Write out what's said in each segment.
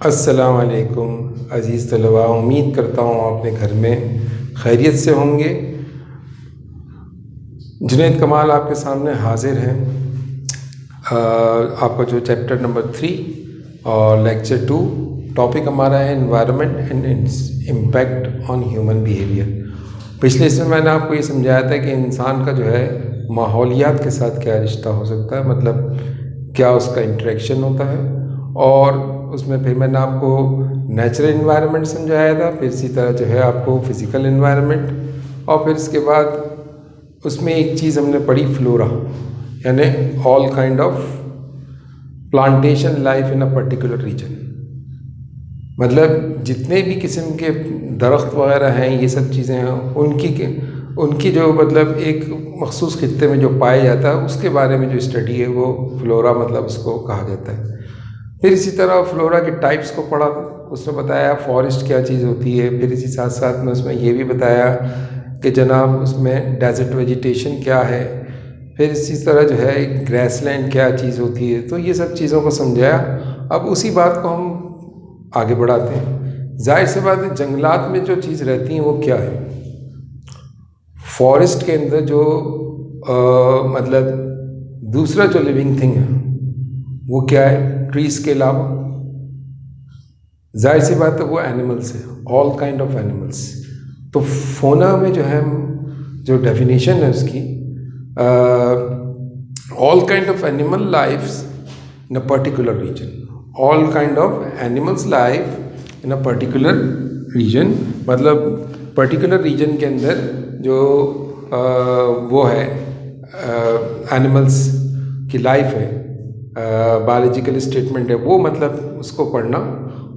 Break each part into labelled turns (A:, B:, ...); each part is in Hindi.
A: अस्सलाम वालेकुम अज़ीज़ तलबा, उम्मीद करता हूँ अपने घर में खैरियत से होंगे। जुनैद कमाल आपके सामने हाजिर हैं। आपका जो चैप्टर नंबर 3 और लेक्चर 2 टॉपिक हमारा है environment and its impact on human behaviour. पिछले इसमें मैंने आपको ये समझाया था कि इंसान का जो है माहौलियात के साथ क्या रिश्ता हो सकता है, मतलब क्या उसका इंटरेक्शन होता है। और उसमें फिर मैंने आपको नेचुरल इन्वायरमेंट समझाया था, फिर इसी तरह जो है आपको फिज़िकल इन्वायरमेंट, और फिर इसके बाद उसमें एक चीज़ हमने पढ़ी फ्लोरा, यानी all kind of plantation life in a particular region. मतलब जितने भी किस्म के दरख्त वगैरह हैं, ये सब चीज़ें हैं, उनकी जो मतलब एक मखसूस खित्ते में जो पाया जाता है उसके बारे में जो स्टडी है वो फ्लोरा मतलब उसको कहा जाता है। फिर इसी तरह फ्लोरा के टाइप्स को पढ़ा, उसमें बताया फॉरेस्ट क्या चीज़ होती है। फिर इसी साथ साथ में उसमें ये भी बताया कि जनाब उसमें डेजर्ट वेजिटेशन क्या है। फिर इसी तरह जो है ग्रासलैंड क्या चीज़ होती है। तो ये सब चीज़ों को समझाया। अब उसी बात को हम आगे बढ़ाते हैं। जाहिर सी बात है, जंगलात में जो चीज़ रहती हैं वो क्या है। फॉरेस्ट के अंदर जो मतलब दूसरा जो लिविंग थिंग है वो क्या है, ट्रीज़ के अलावा। जाहिर सी बात है वो एनिमल्स है, ऑल काइंड ऑफ एनिमल्स। तो फोना में जो है जो डेफिनेशन है उसकी, all kind of animal lifes in a particular region. All kind of animals life in a particular region, मतलब पर्टिकुलर रीजन के अंदर जो वो है एनिमल्स की लाइफ है, बायोलॉजिकल स्टेटमेंट है वो, मतलब उसको पढ़ना,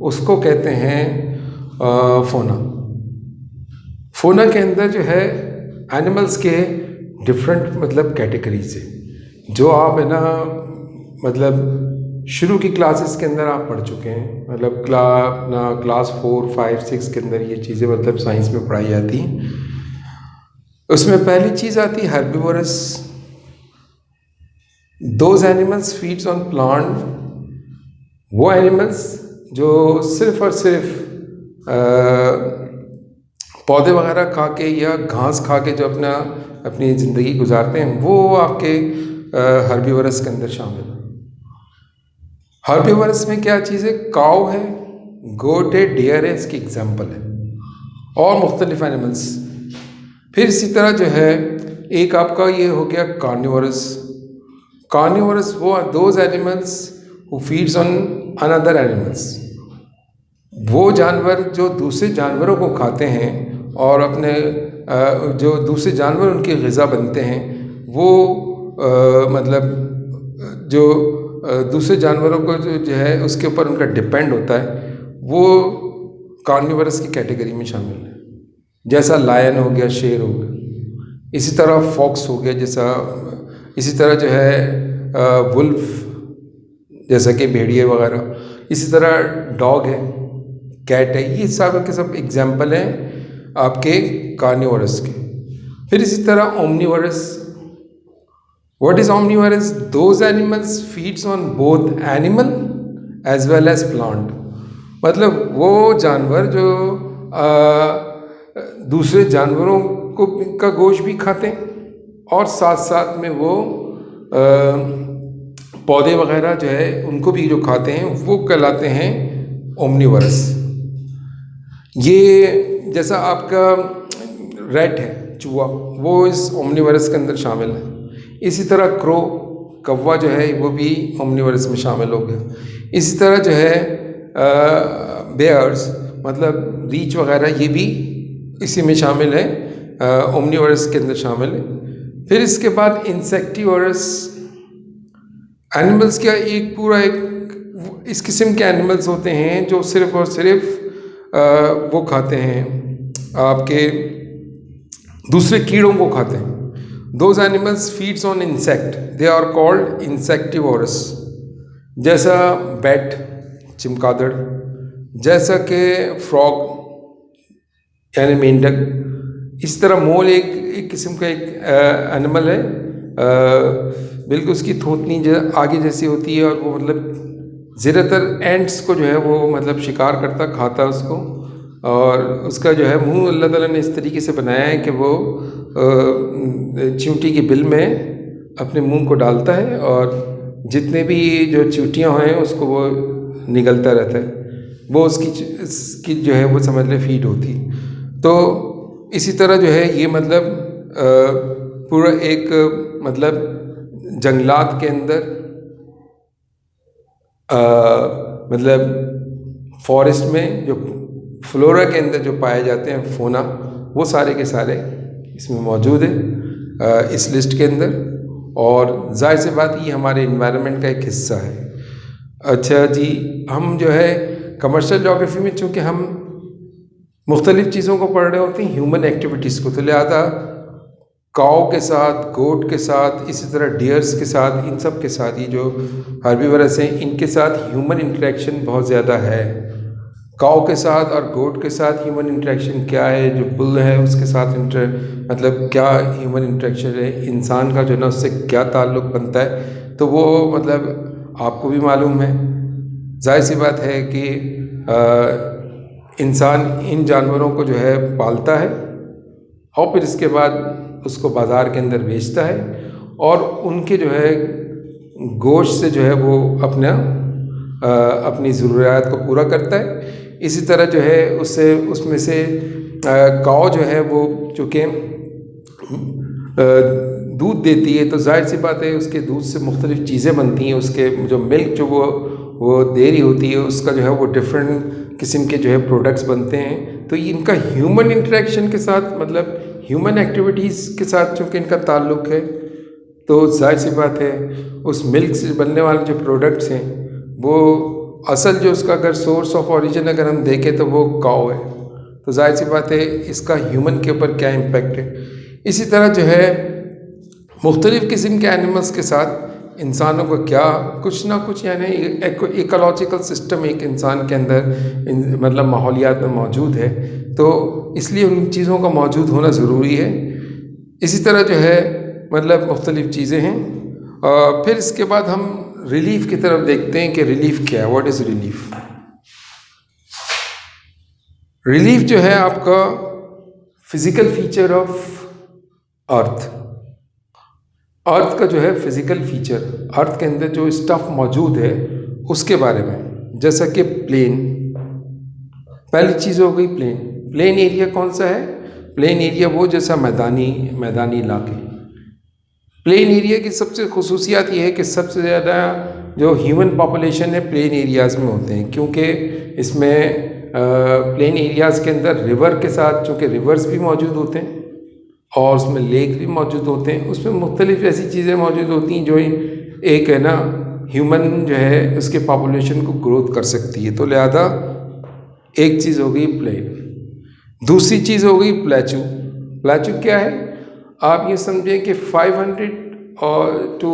A: उसको कहते हैं फोना। फोना के अंदर जो है एनिमल्स के डिफरेंट मतलब कैटेगरीज है, जो आप है ना मतलब शुरू की क्लासेस के अंदर आप पढ़ चुके हैं। मतलब क्लास 4, 5, 6 के अंदर ये चीज़ें मतलब साइंस में पढ़ाई जाती हैं। उसमें पहली चीज़ आती है herbivorous. Those animals feeds on plant, वो एनिमल्स जो सिर्फ और सिर्फ पौधे वगैरह खा के या घास खा के जो अपनी ज़िंदगी गुजारते हैं, वो आपके हर्बीवोरस के अंदर शामिल है। हर्बीवोरस में क्या चीज़ है, काऊ है, गोट है, डियर है, इसकी एग्जाम्पल है, और मुख्तलिफ एनिमल्स। फिर इसी तरह जो है एक आपका ये हो गया कार्निवोरस। कार्निवोरस वो those animals who feeds on another animals, वो जानवर जो दूसरे जानवरों को खाते हैं और अपने जो दूसरे जानवर उनकी ग़िज़ा बनते हैं, वो मतलब जो दूसरे जानवरों को जो है उसके ऊपर उनका डिपेंड होता है, वो कार्निवोरस की कैटेगरी में शामिल है। जैसा लायन हो गया, शेर हो गया, इसी तरह फॉक्स हो गया, जैसा इसी तरह जो है वुल्फ, जैसा कि भेड़िए वगैरह, इसी तरह डॉग है, कैट है। ये सब के सब एग्जाम्पल हैं आपके कार्निवोरस के। फिर इसी तरह omnivorous. What is omnivorous? Those animals feeds on both animal as well as plant. मतलब वो जानवर जो दूसरे जानवरों को का गोश्त भी खाते हैं और साथ साथ में वो पौधे वगैरह जो है उनको भी जो खाते हैं, वो कहलाते हैं ओमनीवोरस। ये जैसा आपका रैट है, चूहा, वो इस ओमनीवोरस के अंदर शामिल है। इसी तरह क्रो, कौवा जो है वो भी ओमनीवोरस में शामिल हो गया। इसी तरह जो है बेयर्स मतलब रीछ वगैरह, ये भी इसी में शामिल है, ओमनीवोरस के अंदर शामिल है। फिर इसके बाद इंसेक्टिवोरस एनिमल्स क्या, एक पूरा एक इस किस्म के एनिमल्स होते हैं जो सिर्फ और सिर्फ वो खाते हैं आपके दूसरे कीड़ों को खाते हैं। Those animals feeds on insect, they are called insectivorous. जैसा बैट, चमगादड़, जैसा कि फ्रॉग यानी मेंढक। इस तरह मोल एक किस्म का एक एनिमल है, बिल्कुल उसकी थोतनी आगे जैसी होती है और वो मतलब ज़्यादातर एंट्स को जो है वो मतलब शिकार करता, खाता उसको, और उसका जो है मुंह अल्लाह ताला ने इस तरीके से बनाया है कि वो चींटी की बिल में अपने मुंह को डालता है और जितने भी जो चींटियाँ हैं उसको वो निगलता रहता है, वो उसकी जो है वो समझ ले फीड होती। तो इसी तरह जो है ये मतलब पूरा एक मतलब जंगलात के अंदर मतलब फॉरेस्ट में जो फ्लोरा के अंदर जो पाए जाते हैं फोना, वो सारे के सारे इसमें मौजूद है इस लिस्ट के अंदर। और जाहिर सी बात ये हमारे इन्वायरमेंट का एक हिस्सा है। अच्छा जी, हम जो है कमर्शियल ज्योग्राफी में चूँकि हम मुख्तलिफ़ चीज़ों को पढ़ रहे होते हैं, ह्यूमन एक्टिविटीज़ को, तो लिहाजा काऊ के साथ, गोट के साथ, इसी तरह डियर्स के साथ, इन सब के साथ, ये जो हर्बीवरस हैं इनके साथ ह्यूमन इंटरेक्शन बहुत ज़्यादा है। काऊ के साथ और गोट के साथ ह्यूमन इंटरेक्शन क्या है, जो बुल है उसके साथ मतलब क्या ह्यूमन इंटरेक्शन है, इंसान का जो ना उससे क्या ताल्लुक़ बनता है, तो वो मतलब आपको भी मालूम है। जाहिर सी बात है कि इंसान इन जानवरों को जो है पालता है और फिर इसके बाद उसको बाज़ार के अंदर बेचता है और उनके जो है गोश्त से जो है वो अपनी ज़रूरियात को पूरा करता है। इसी तरह जो है उसमें से काऊ जो है वो चूँकि दूध देती है, तो जाहिर सी बात है उसके दूध से मुख्तलिफ़ चीज़ें बनती हैं। उसके जो मिल्क जो वो दे रही होती है, उसका जो है वो डिफरेंट किस्म के जो है प्रोडक्ट्स बनते हैं। तो इनका ह्यूमन इंटरेक्शन के साथ मतलब ह्यूमन एक्टिविटीज़ के साथ चूँकि इनका ताल्लुक़ है, तो जाहिर सी बात है उस मिल्क से बनने वाले जो प्रोडक्ट्स हैं वो असल जो उसका अगर सोर्स ऑफ ओरिजिन अगर हम देखें तो वो काऊ है। तो जाहिर सी बात है इसका ह्यूमन के ऊपर क्या इम्पेक्ट है। इसी तरह जो है मुख्तलिफ़ किस्म के एनिमल्स के साथ इंसानों को क्या कुछ ना कुछ यानी इकोलॉजिकल सिस्टम एक इंसान के अंदर मतलब माहौलियात में मौजूद है, तो इसलिए उन चीज़ों का मौजूद होना ज़रूरी है। इसी तरह जो है मतलब मुख्तलिफ़ चीज़ें हैं। फिर इसके बाद हम रिलीफ की तरफ देखते हैं कि रिलीफ क्या है, व्हाट इज़ रिलीफ। रिलीफ जो है आपका फिज़िकल फीचर ऑफ अर्थ का जो है फिज़िकल फीचर, अर्थ के अंदर जो स्टफ़ मौजूद है उसके बारे में। जैसा कि प्लेन, पहली चीज़ हो गई प्लेन एरिया कौन सा है? प्लेन एरिया वो जैसा मैदानी इलाके। प्लेन एरिया की सबसे खुसूसियात ये है कि सबसे ज़्यादा जो ह्यूमन पॉपुलेशन है प्लेन एरियाज़ में होते हैं, क्योंकि इसमें प्लेन एरियाज़ के अंदर रिवर के साथ चूँकि रिवर्स भी मौजूद होते हैं और उसमें लेक भी मौजूद होते हैं, उसमें मुख्तलिफ़ ऐसी चीज़ें मौजूद होती हैं जो एक है ना ह्यूमन जो है उसके पॉपुलेशन को ग्रोथ कर सकती है। तो लिहाजा एक चीज़ हो गई प्लेन। दूसरी चीज़ हो गई प्लेचू। प्लेचू क्या है? आप ये समझें कि 500 to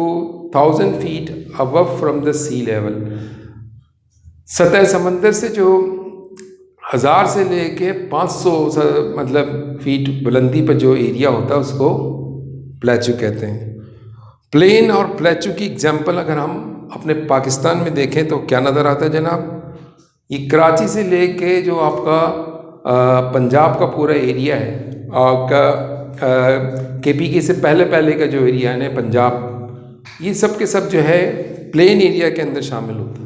A: 1000 feet above from the sea level, सतह समंदर से जो 1000 से लेके 500 मतलब फीट बुलंदी पर जो एरिया होता है उसको प्लेचू कहते हैं। प्लेन और प्लेचू की एग्जांपल अगर हम अपने पाकिस्तान में देखें तो क्या नज़र आता है जनाब? ये कराची से लेके जो आपका पंजाब का पूरा एरिया है, आपका KPK से पहले का जो एरिया है पंजाब, ये सब के सब जो है प्लेन एरिया के अंदर शामिल होता है।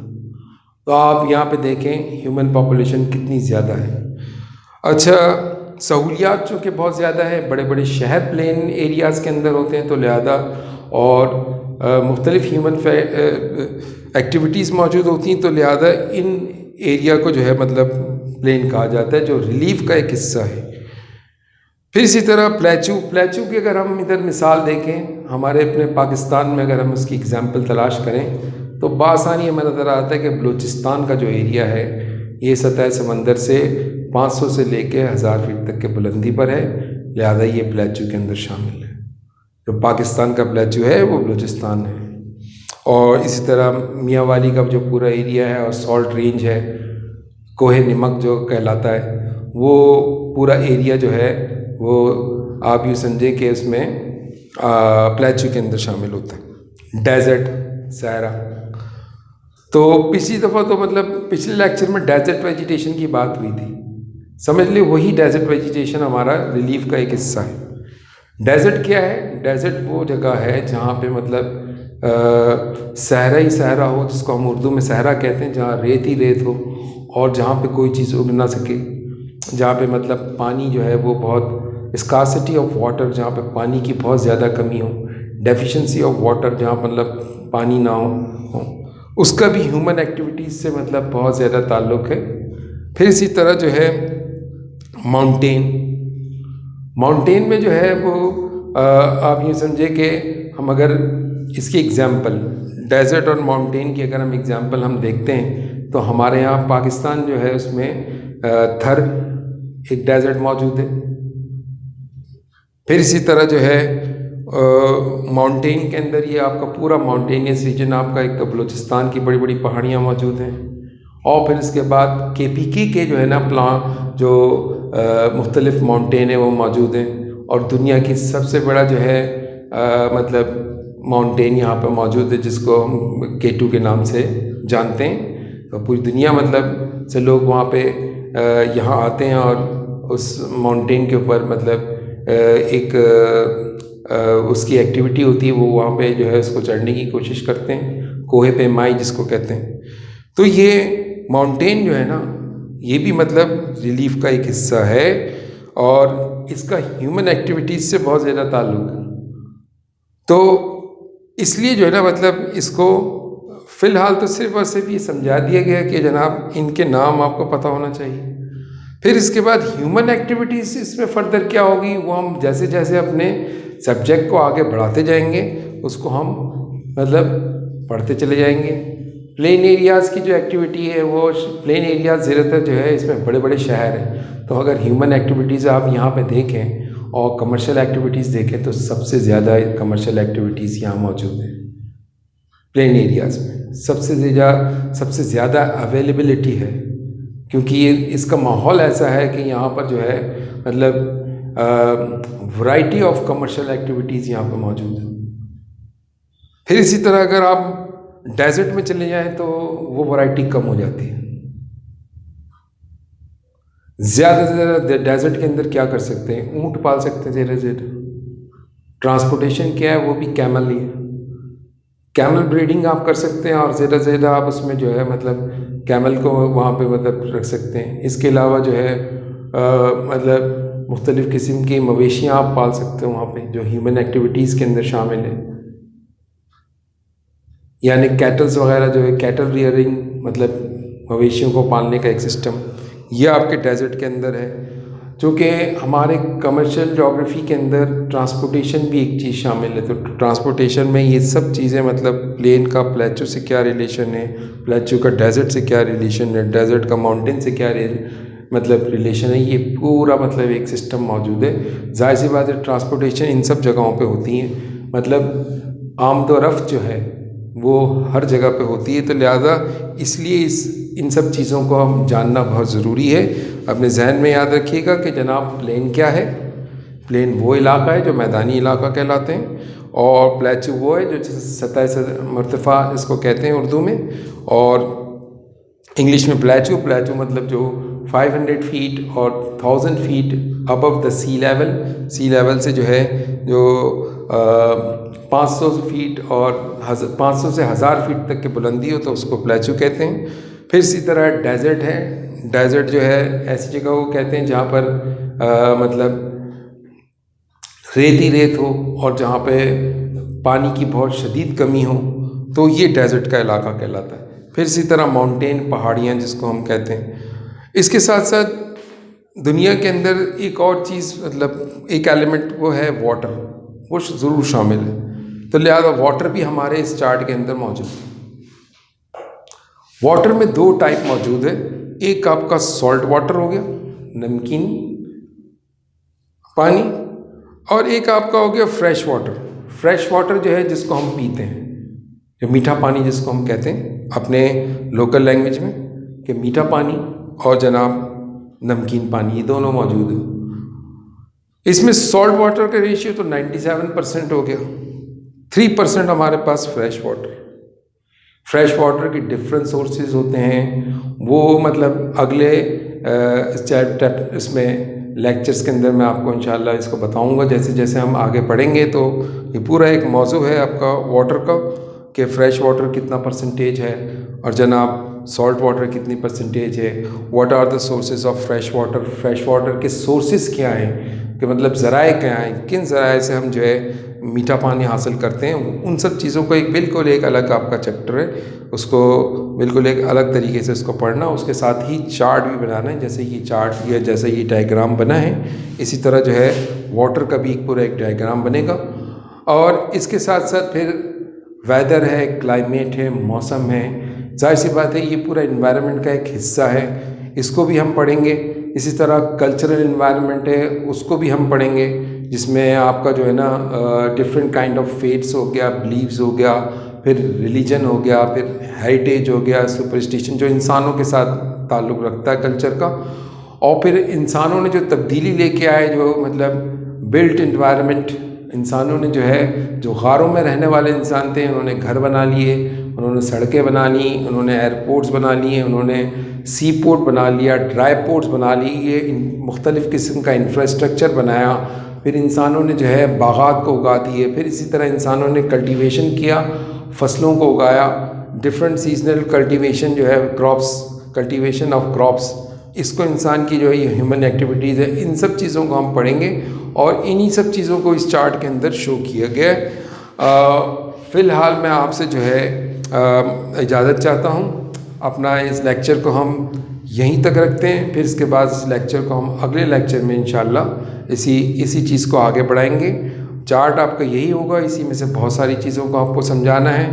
A: तो आप यहाँ पे देखें ह्यूमन पॉपुलेशन कितनी ज़्यादा है। अच्छा, सहूलियात चूँकि बहुत ज़्यादा है, बड़े बड़े शहर प्लेन एरियाज़ के अंदर होते हैं, तो लिहाजा और मुख्तलिफ़ ह्यूमन एक्टिविटीज़ मौजूद होती हैं, तो लिहाजा इन एरिया को जो है मतलब प्लेन कहा जाता है, जो रिलीफ का एक हिस्सा है। फिर इसी तरह प्लेचू की अगर हम इधर मिसाल देखें हमारे अपने पाकिस्तान में, अगर हम उसकी एग्जांपल तलाश करें तो बासानी हमें नज़र आता है कि बलूचिस्तान का जो एरिया है ये सतह समंदर से 500 से लेके 1000 फीट तक के बुलंदी पर है, लिहाजा ये प्लेचू के अंदर शामिल है। जो पाकिस्तान का प्लेचू है वो बलूचिस्तान है। और इसी तरह मियाँ वाली का जो पूरा एरिया है और सॉल्ट रेंज है, कोहे नमक जो कहलाता है, वो पूरा एरिया जो है वो आप यूँ समझें कि इसमें प्लेचू के अंदर शामिल होता है। डेजर्ट, सहरा। तो पिछली दफ़ा तो मतलब पिछले लेक्चर में डेजर्ट वेजिटेशन की बात हुई थी, समझ ली वही डेजर्ट वेजिटेशन हमारा रिलीफ का एक हिस्सा है। डेजर्ट क्या है? डेजर्ट वो जगह है जहाँ पे मतलब सहरा ही सहरा हो, जिसको हम उर्दू में सहरा कहते हैं, जहाँ रेत ही रेत हो और जहाँ पे कोई चीज़ उग ना सके, जहाँ पे मतलब पानी जो है वो बहुत स्कार्सिटी ऑफ वाटर, जहाँ पे पानी की बहुत ज़्यादा कमी हो, डेफिशिएंसी ऑफ वाटर, जहाँ मतलब पानी ना हो, उसका भी ह्यूमन एक्टिविटीज़ से मतलब बहुत ज़्यादा ताल्लुक़ है। फिर इसी तरह जो है माउंटेन में जो है वो आप यूँ समझे कि हम अगर इसकी एग्ज़ाम्पल डेजर्ट और माउंटेन की अगर हम एग्ज़ाम्पल हम देखते हैं तो हमारे यहाँ पाकिस्तान जो है उसमें थर एक डेजर्ट मौजूद है। फिर इसी तरह जो है माउंटेन के अंदर ये आपका पूरा माउंटेनियस रीजन, आपका एक तो बलूचिस्तान की बड़ी बड़ी पहाड़ियाँ मौजूद हैं, और फिर इसके बाद KPK के जो है ना जो मुख्तलिफ माउंटेन है वो मौजूद हैं, और दुनिया की सबसे बड़ा जो है मतलब माउंटेन यहाँ पर मौजूद है जिसको हम K2 के नाम से जानते हैं। तो पूरी दुनिया मतलब से लोग वहाँ पे यहाँ आते हैं और उस माउंटेन के ऊपर मतलब एक उसकी एक्टिविटी होती है, वो वहाँ पे जो है उसको चढ़ने की कोशिश करते हैं, कोहे पेमाई जिसको कहते हैं। तो ये माउंटेन जो है ना ये भी मतलब रिलीफ का एक हिस्सा है और इसका ह्यूमन एक्टिविटीज़ से बहुत ज़्यादा ताल्लुक़ है। तो इसलिए जो है ना मतलब इसको फ़िलहाल तो सिर्फ और सिर्फ ये समझा दिया गया कि जनाब इनके नाम आपको पता होना चाहिए। फिर इसके बाद ह्यूमन एक्टिविटीज़ इसमें फ़र्दर क्या होगी वो हम जैसे जैसे अपने सब्जेक्ट को आगे बढ़ाते जाएंगे उसको हम मतलब पढ़ते चले जाएंगे। प्लेन एरियाज़ की जो एक्टिविटी है वो प्लेन एरियाज़ ज़्यादातर जो है इसमें बड़े बड़े शहर हैं, तो अगर ह्यूमन एक्टिविटीज़ आप यहाँ पे देखें और कमर्शियल एक्टिविटीज़ देखें तो सबसे ज़्यादा कमर्शियल एक्टिविटीज़ यहाँ मौजूद हैं प्लेन एरियाज़ में। सबसे ज़्यादा अवेलेबिलिटी है क्योंकि ये इसका माहौल ऐसा है कि यहाँ पर जो है मतलब वैरायटी ऑफ कमर्शियल एक्टिविटीज़ यहाँ पर मौजूद है। फिर इसी तरह अगर आप डेजर्ट में चले जाएं तो वो वैरायटी कम हो जाती है। ज़्यादा से ज़्यादा डेजर्ट के अंदर क्या कर सकते हैं, ऊँट पाल सकते हैं ज़्यादा से ज़्यादा। ट्रांसपोर्टेशन क्या है वो भी कैमल ही है, कैमल ब्रीडिंग आप कर सकते हैं और ज़्यादा से ज़्यादा आप उसमें जो है मतलब कैमल को वहाँ पे मतलब रख सकते हैं। इसके अलावा जो है मतलब मुख्तलिफ़ किस्म की मवेशियाँ आप पाल सकते हो वहाँ पे जो ह्यूमन एक्टिविटीज़ के अंदर शामिल है, यानी कैटल्स वगैरह जो है कैटल रियरिंग मतलब मवेशियों को पालने का एक सिस्टम ये आपके डेजर्ट के अंदर है। चूँकि हमारे कमर्शियल जोग्राफ़ी के अंदर ट्रांसपोर्टेशन भी एक चीज़ शामिल है, तो ट्रांसपोर्टेशन में ये सब चीज़ें मतलब प्लेन का प्लेटू से क्या रिलेशन है, प्लेटू का डेजर्ट से क्या रिलेशन है, डेजर्ट का माउंटेन से क्या मतलब रिलेशन है, ये पूरा मतलब एक सिस्टम मौजूद है। जाहिर सी बात है ट्रांसपोर्टेशन इन सब जगहों पे होती है, मतलब आमदोरफ्त जो है वो हर जगह पे होती है, तो लिहाजा इसलिए इन सब चीज़ों को हम जानना बहुत ज़रूरी है। अपने जहन में याद रखिएगा कि जनाब प्लेन क्या है, प्लेन वो इलाका है जो मैदानी इलाका कहलाते हैं, और प्लेटू वो है जो सतह से मर्तफ़ा इसको कहते हैं उर्दू में, और इंग्लिश में प्लेटू मतलब जो 500 फीट और 1000 feet above the sea level से जो है जो 500 फीट और 500 से 1000 फीट तक की बुलंदी हो तो उसको प्लेटू कहते हैं। फिर इसी तरह डेजर्ट है, डेजर्ट जो है ऐसी जगह को कहते हैं जहाँ पर मतलब रेत ही रेत हो और जहाँ पे पानी की बहुत शदीद कमी हो, तो ये डेजर्ट का इलाका कहलाता है। फिर इसी तरह माउंटेन पहाड़ियाँ जिसको हम कहते हैं। इसके साथ साथ दुनिया के अंदर एक और चीज़ मतलब एक एलिमेंट वो है वाटर, वो ज़रूर शामिल है, तो लिहाजा वाटर भी हमारे इस चार्ट के अंदर मौजूद है। वाटर में दो टाइप मौजूद है, एक आपका सॉल्ट वाटर हो गया नमकीन पानी, और एक आपका हो गया फ्रेश वाटर। फ्रेश वाटर जो है जिसको हम पीते हैं, जो मीठा पानी जिसको हम कहते हैं अपने लोकल लैंग्वेज में कि मीठा पानी और जनाब नमकीन पानी, ये दोनों मौजूद है। इसमें सॉल्ट वाटर का रेशियो तो 97% हो गया, 3% हमारे पास फ्रेश वाटर। फ्रेश वाटर के डिफरेंट सोर्सेज होते हैं, वो मतलब अगले इसमें लेक्चर्स के अंदर मैं आपको इंशाल्लाह इसको बताऊंगा। जैसे जैसे हम आगे पढ़ेंगे तो ये पूरा एक मौजू है आपका वाटर का, कि फ़्रेश वाटर कितना परसेंटेज है और जनाब सॉल्ट वाटर कितनी परसेंटेज है, what are the sources of fresh water के सोर्सेज क्या हैं, कि मतलब ज़राए क्या हैं, किन ज़राए से हम जो है मीठा पानी हासिल करते हैं, उन सब चीज़ों को बिल्कुल एक अलग आपका चैप्टर है, उसको बिल्कुल एक अलग तरीके से उसको पढ़ना, उसके साथ ही चार्ट भी बनाना है। जैसे ये चार्ट या जैसे ये डायग्राम बना है, इसी तरह जो है वाटर का भी एक पूरा एक डायग्राम बनेगा। और इसके साथ साथ फिर वेदर है, क्लाइमेट है, मौसम है, जाहिर सी बात है ये पूरा इन्वायरमेंट का एक हिस्सा है, इसको भी हम पढ़ेंगे। इसी तरह कल्चरल इन्वायरमेंट है, उसको भी हम पढ़ेंगे, जिसमें आपका जो है ना डिफरेंट काइंड ऑफ फेथ्स हो गया, बिलीव्स हो गया, फिर रिलीजन हो गया, फिर हेरिटेज हो गया, सुपरस्टिशन जो इंसानों के साथ ताल्लुक़ रखता है कल्चर का, और फिर इंसानों ने जो तब्दीली लेके आए, जो मतलब बिल्ट इन्वायरमेंट, इंसानों ने जो है जो गारों में रहने वाले इंसान थे, उन्होंने घर बना लिए, उन्होंने सड़कें बना ली, उन्होंने एयरपोर्ट्स बना लिए, उन्होंने सी पोर्ट बना लिया, ड्राई पोर्ट्स बना लिए, मुख्तलिफ़ किस्म का इंफ्रास्ट्रक्चर बनाया। फिर इंसानों ने जो है बागात को उगा दिए, फिर इसी तरह इंसानों ने कल्टीवेशन किया, फसलों को उगाया, डिफरेंट सीजनल कल्टीवेशन जो है क्रॉप्स, कल्टीवेशन ऑफ क्रॉप्स, इसको इंसान की जो है ये ह्यूमन एक्टिविटीज़ है, इन सब चीज़ों को हम पढ़ेंगे और इन्हीं सब चीज़ों को इस चार्ट के अंदर शो किया गया है। फ़िलहाल मैं आपसे जो है इजाज़त चाहता हूँ। अपना इस लेक्चर को हम यहीं तक रखते हैं, फिर इसके बाद इस लेक्चर को हम अगले लेक्चर में इंशाल्लाह इसी चीज़ को आगे बढ़ाएंगे। चार्ट आपका यही होगा, इसी में से बहुत सारी चीज़ों को आपको समझाना है,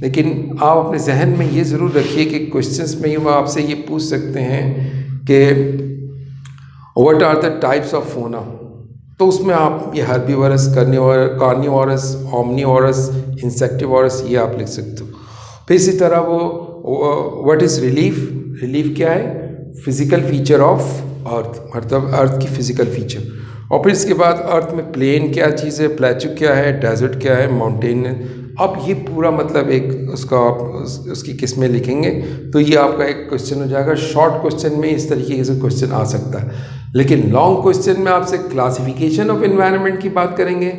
A: लेकिन आप अपने जहन में ये ज़रूर रखिए कि क्वेश्चंस में वो आपसे ये पूछ सकते हैं कि what are the types of fauna, तो उसमें आप ये हर्बीवरस, कार्निवोरस, ओमनीवोरस, इंसेक्टिवोरस ये आप लिख सकते हो। फिर इसी तरह वो व्हाट इज़ रिलीफ क्या है, फिज़िकल फीचर ऑफ अर्थ, मतलब अर्थ की फ़िज़िकल फीचर। और फिर इसके बाद अर्थ में प्लेन क्या चीज़ है, प्लेटू क्या है, डेजर्ट क्या है, माउंटेन। अब ये पूरा मतलब एक उसका आप उसकी किस्में लिखेंगे तो ये आपका एक क्वेश्चन हो जाएगा। शॉर्ट क्वेश्चन में इस तरीके से क्वेश्चन आ सकता है, लेकिन लॉन्ग क्वेश्चन में आपसे क्लासिफिकेशन ऑफ एनवायरनमेंट की बात करेंगे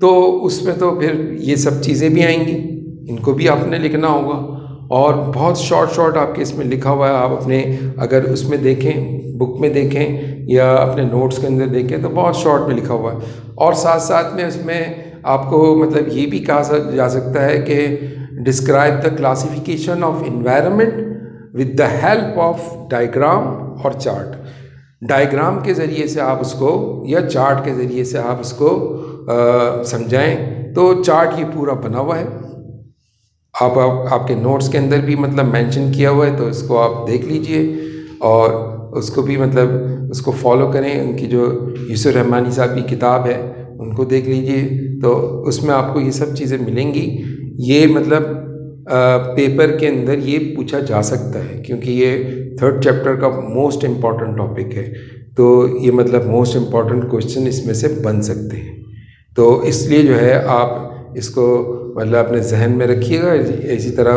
A: तो उसमें तो फिर ये सब चीज़ें भी आएंगी, इनको भी आपने लिखना होगा। और बहुत शॉर्ट आपके इसमें लिखा हुआ है, आप अपने अगर उसमें देखें, बुक में देखें या अपने नोट्स के अंदर देखें तो बहुत शॉर्ट में लिखा हुआ है। और साथ साथ में उसमें आपको मतलब ये भी कहा जा सकता है कि describe the classification of environment with the help of diagram और चार्ट। डायग्राम के ज़रिए से आप उसको या चार्ट के ज़रिए से आप उसको समझाएं। तो चार्ट ये पूरा बना हुआ है, आपके नोट्स के अंदर भी मतलब मेंशन किया हुआ है, तो इसको आप देख लीजिए और उसको भी मतलब उसको फॉलो करें। उनकी जो यूसुफ रहमानी साहब की किताब है उनको देख लीजिए, तो उसमें आपको ये सब चीज़ें मिलेंगी। ये मतलब पेपर के अंदर ये पूछा जा सकता है क्योंकि ये 3rd चैप्टर का मोस्ट इम्पॉर्टेंट टॉपिक है, तो ये मतलब मोस्ट इम्पॉर्टेंट क्वेश्चन इसमें से बन सकते हैं। तो इसलिए जो है आप इसको मतलब अपने जहन में रखिएगा। इसी तरह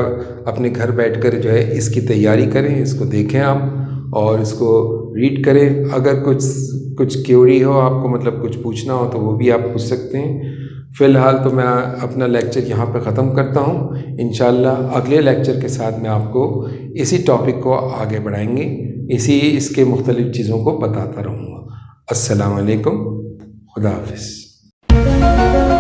A: अपने घर बैठकर जो है इसकी तैयारी करें, इसको देखें आप और इसको रीड करें। अगर कुछ क्वेरी हो आपको, मतलब कुछ पूछना हो, तो वो भी आप पूछ सकते हैं। फ़िलहाल तो मैं अपना लेक्चर यहाँ पे ख़त्म करता हूँ। इंशाल्लाह अगले लेक्चर के साथ मैं आपको इसी टॉपिक को आगे बढ़ाएंगे, इसके मुख्तलिफ़ चीज़ों को बताता रहूँगा। अस्सलाम वालेकुम, खुदा हाफ़िज़।